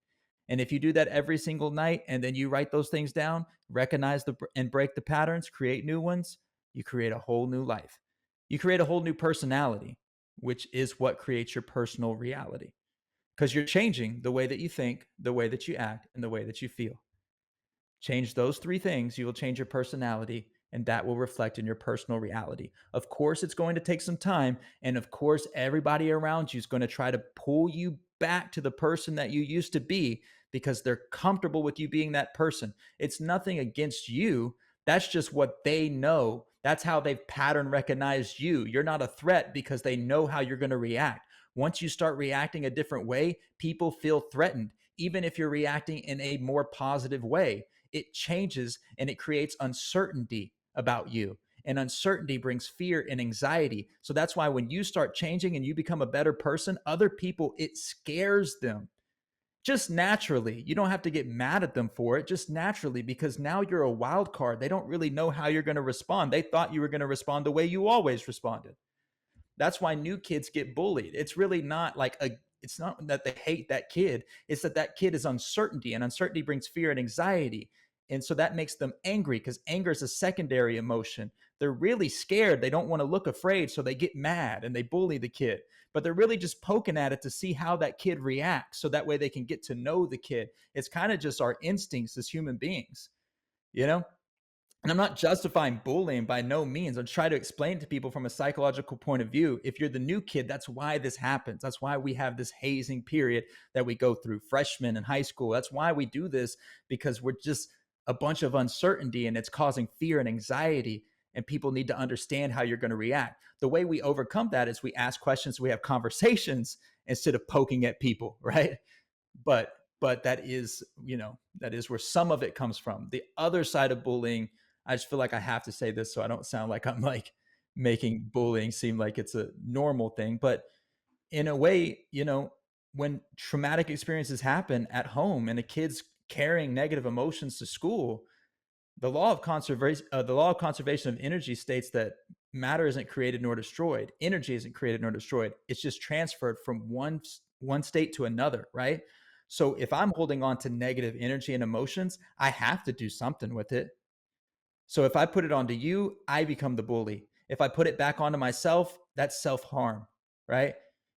Speaker 1: And if you do that every single night and then you write those things down, recognize and break the patterns, create new ones, you create a whole new life. You create a whole new personality, which is what creates your personal reality because you're changing the way that you think, the way that you act, and the way that you feel. Change those three things, you will change your personality, and that will reflect in your personal reality. Of course, it's going to take some time. And of course, everybody around you is going to try to pull you back to the person that you used to be because they're comfortable with you being that person. It's nothing against you. That's just what they know. That's how they've pattern recognized you. You're not a threat because they know how you're going to react. Once you start reacting a different way, people feel threatened, even if you're reacting in a more positive way. It changes and it creates uncertainty about you. And uncertainty brings fear and anxiety. So that's why when you start changing and you become a better person, other people, it scares them just naturally. You don't have to get mad at them for it, just naturally, because now you're a wild card. They don't really know how you're going to respond. They thought you were going to respond the way you always responded. That's why new kids get bullied. It's really not like a it's not that they hate that kid. It's that that kid is uncertainty, and uncertainty brings fear and anxiety. And so that makes them angry because anger is a secondary emotion. They're really scared. They don't want to look afraid. So they get mad and they bully the kid. But they're really just poking at it to see how that kid reacts. So that way they can get to know the kid. It's kind of just our instincts as human beings, you know? And I'm not justifying bullying by no means. I'm trying to explain to people from a psychological point of view. If you're the new kid, that's why this happens. That's why we have this hazing period that we go through, freshmen in high school. That's why we do this, because we're just a bunch of uncertainty and it's causing fear and anxiety. And people need to understand how you're going to react. The way we overcome that is we ask questions, we have conversations instead of poking at people, right? But that is, that is where some of it comes from. The other side of bullying, I just feel like I have to say this so I don't sound like I'm like making bullying seem like it's a normal thing, but in a way, when traumatic experiences happen at home and a kid's carrying negative emotions to school, the law of conservation of energy states that matter isn't created nor destroyed. Energy isn't created nor destroyed. It's just transferred from one state to another, right? So if I'm holding on to negative energy and emotions, I have to do something with it. So if I put it onto you, I become the bully. If I put it back onto myself, that's self-harm, right?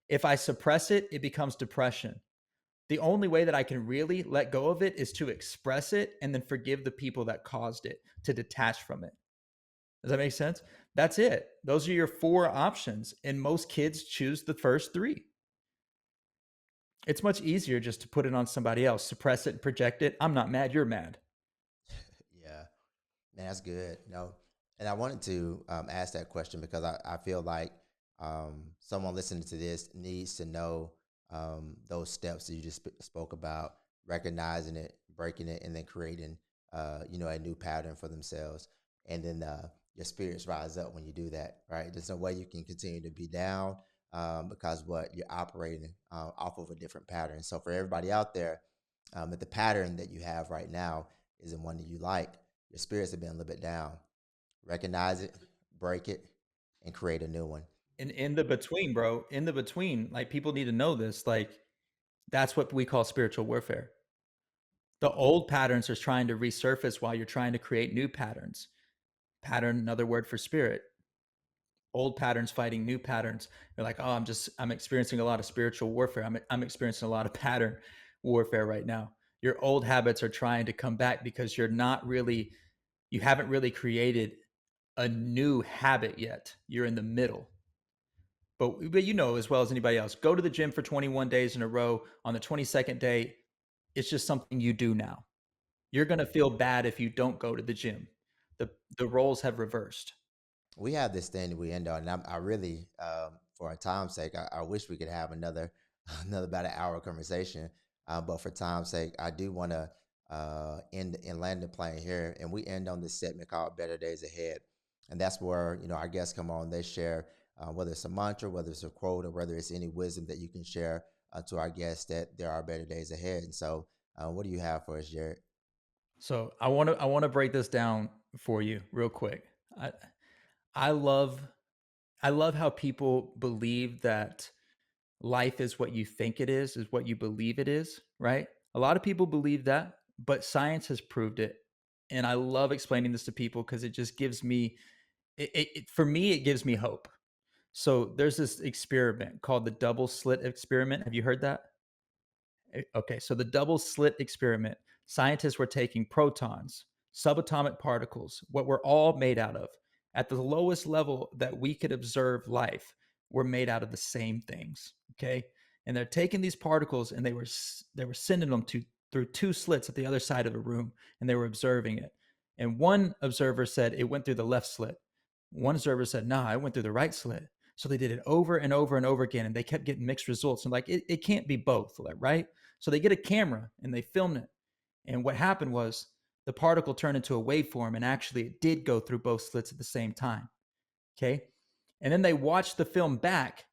Speaker 1: If I suppress it, it becomes depression. The only way that I can really let go of it is to express it and then forgive the people that caused it, to detach from it. Does that make sense? That's it. Those are your four options. And most kids choose the first three. It's much easier just to put it on somebody else, suppress it and project it. I'm not mad, you're mad.
Speaker 2: Yeah. Man, that's good. And I wanted to ask that question because I feel like someone listening to this needs to know those steps that you just spoke about, recognizing it, breaking it, and then creating, a new pattern for themselves. And then your spirits rise up when you do that, right? There's no way you can continue to be down because what you're operating off of a different pattern. So for everybody out there, if the pattern that you have right now isn't one that you like, your spirits have been a little bit down. Recognize it, break it, and create a new one.
Speaker 1: And in the between, bro, in the between, like people need to know this. Like that's what we call spiritual warfare. The old patterns are trying to resurface while you're trying to create new patterns. Pattern, another word for spirit. Old patterns fighting new patterns. You're like, oh, I'm experiencing a lot of spiritual warfare. I'm experiencing a lot of pattern warfare right now. Your old habits are trying to come back because you haven't really created a new habit yet. You're in the middle. But you know as well as anybody else, go to the gym for 21 days in a row. On the 22nd day, it's just something you do now. You're going to feel bad if you don't go to the gym. The roles have reversed.
Speaker 2: We have this thing that we end on, and I really, for our time's sake, I wish we could have another another about an hour conversation. But for time's sake, I do want to end and land the plane here, and we end on this segment called "Better Days Ahead," and that's where our guests come on. They share whether it's a mantra, whether it's a quote, or whether it's any wisdom that you can share to our guests that there are better days ahead. And so, what do you have for us, Jared?
Speaker 1: So I want to break this down for you real quick. I I love I love how people believe that life is what you think it is what you believe it is, right? A lot of people believe that, but science has proved it. And I love explaining this to people because it just gives me for me it gives me hope. So there's this experiment called the double slit experiment. Have you heard that? Okay, so the double slit experiment, scientists were taking protons, subatomic particles, what we're all made out of. At the lowest level that we could observe life, we're made out of the same things. Okay, and they're taking these particles and they were sending them to through two slits at the other side of the room, and they were observing it. And one observer said it went through the left slit. One observer said, "Nah, it went through the right slit." So they did it over and over and over again, and they kept getting mixed results. And like, it can't be both, like, right? So they get a camera and they filmed it. And what happened was the particle turned into a waveform, and actually it did go through both slits at the same time. Okay. And then they watched the film back,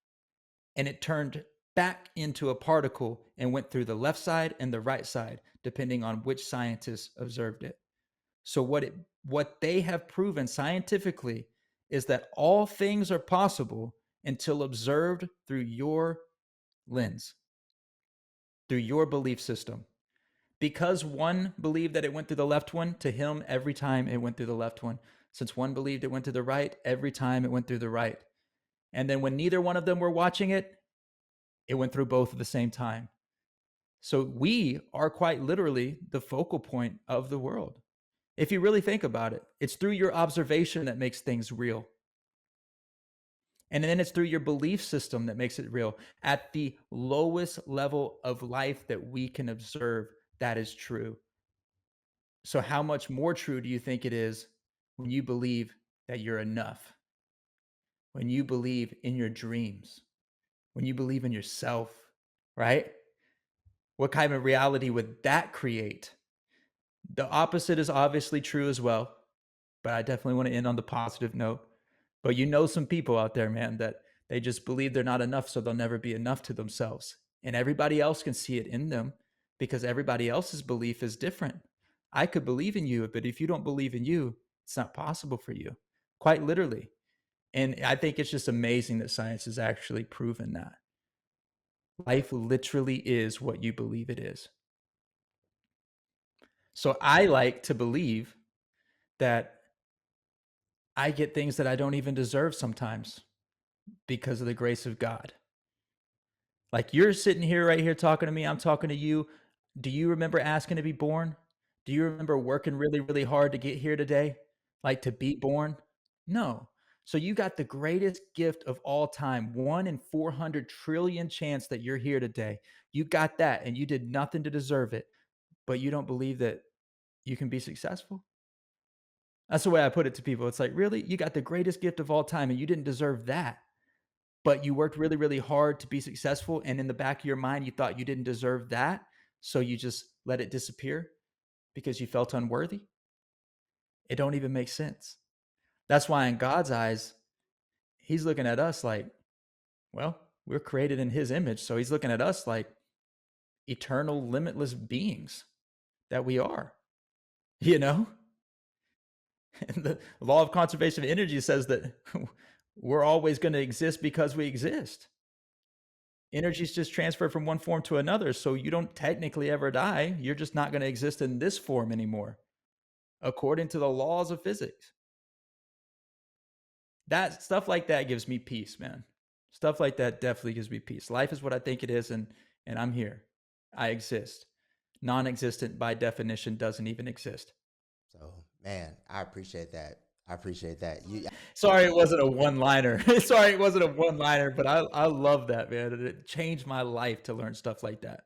Speaker 1: and it turned back into a particle and went through the left side and the right side, depending on which scientists observed it. So what they have proven scientifically is that all things are possible until observed through your lens, through your belief system. Because one believed that it went through the left one, to him, every time it went through the left one. Since one believed it went through the right, every time it went through the right. And then when neither one of them were watching it, it went through both at the same time. So we are quite literally the focal point of the world. If you really think about it, it's through your observation that makes things real. And then it's through your belief system that makes it real. At the lowest level of life that we can observe, that is true. So, how much more true do you think it is when you believe that you're enough? When you believe in your dreams? When you believe in yourself, right? What kind of reality would that create? The opposite is obviously true as well, but I definitely want to end on the positive note. But you know, some people out there, man, that they just believe they're not enough, so they'll never be enough to themselves. And everybody else can see it in them because everybody else's belief is different. I could believe in you, but if you don't believe in you, it's not possible for you, quite literally. And I think it's just amazing that science has actually proven that life literally is what you believe it is. So I like to believe that I get things that I don't even deserve sometimes because of the grace of God. Like, you're sitting here right here talking to me, I'm talking to you. Do you remember asking to be born? Do you remember working really, really hard to get here today? Like, to be born? No. So you got the greatest gift of all time, 1 in 400 trillion chance that you're here today. You got that and you did nothing to deserve it, but you don't believe that you can be successful? That's the way I put it to people. It's like, "Really? You got the greatest gift of all time and you didn't deserve that?" But you worked really, really hard to be successful, and in the back of your mind, you thought you didn't deserve that, so you just let it disappear because you felt unworthy? It don't even make sense. That's why in God's eyes, he's looking at us like, well, we're created in his image, so he's looking at us like eternal, limitless beings that we are, you know? And the law of conservation of energy says that we're always gonna exist because we exist. Energy is just transferred from one form to another. So you don't technically ever die. You're just not going to exist in this form anymore, according to the laws of physics. That stuff like that gives me peace, man. Stuff like that definitely gives me peace. Life is what I think it is, and I'm here. I exist. Non-existent by definition doesn't even exist.
Speaker 2: So, man, I appreciate that. I appreciate that.
Speaker 1: Sorry, it wasn't a one-liner. Sorry, it wasn't a one-liner, but I love that, man. It changed my life to learn stuff like that.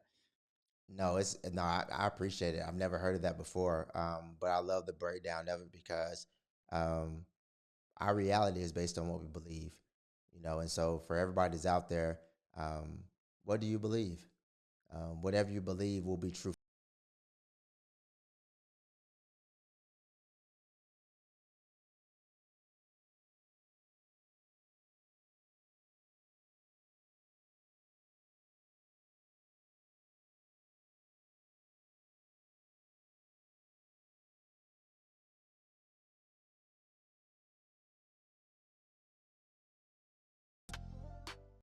Speaker 2: No, it's no, I appreciate it. I've never heard of that before. But I love the breakdown of it because um our reality is based on what we believe, and so for everybody that's out there, um, what do you believe? Whatever you believe will be true